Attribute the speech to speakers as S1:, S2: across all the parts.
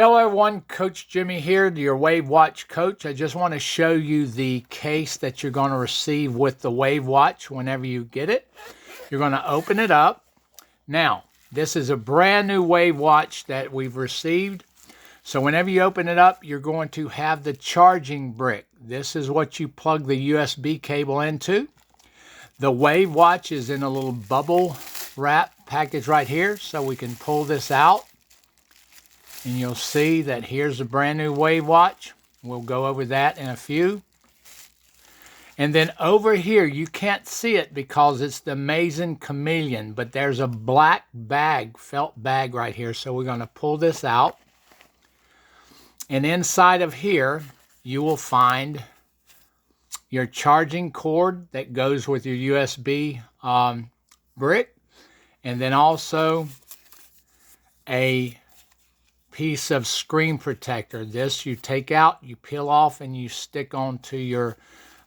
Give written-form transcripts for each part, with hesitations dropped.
S1: Hello everyone, Coach Jimmy here, your WAVwatch coach. I just want to show you the case that you're going to receive with the WAVwatch whenever you get it. You're going to open it up. Now, this is a brand new WAVwatch that we've received. So whenever you open it up, you're going to have the charging brick. This is what you plug the USB cable into. The WAVwatch is in a little bubble wrap package right here, so we can pull this out. And you'll see that here's a brand new WAVwatch. We'll go over that in a few. And then over here, you can't see it because it's the Amazing Chameleon, but there's a black bag, felt bag right here. So we're going to pull this out. And inside of here, you will find your charging cord that goes with your USB brick. And then also a piece of screen protector. This you take out, you peel off, and you stick onto your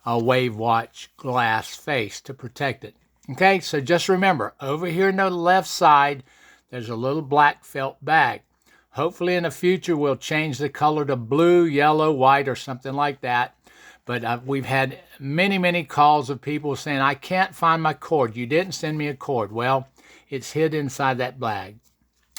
S1: WAVwatch glass face to protect it. Okay, so just remember, over here on the left side, there's a little black felt bag. Hopefully in the future, we'll change the color to blue, yellow, white, or something like that. But we've had many calls of people saying, I can't find my cord. You didn't send me a cord. Well, it's hid inside that bag.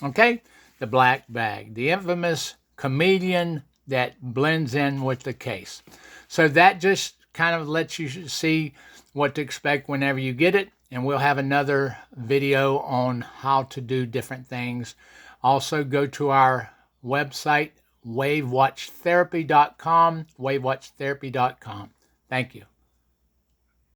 S1: Okay? The black bag, the infamous chameleon that blends in with the case. So that just kind of lets you see what to expect whenever you get it. And we'll have another video on how to do different things. Also go to our website, WAVwatchtherapy.com, WAVwatchtherapy.com. Thank you.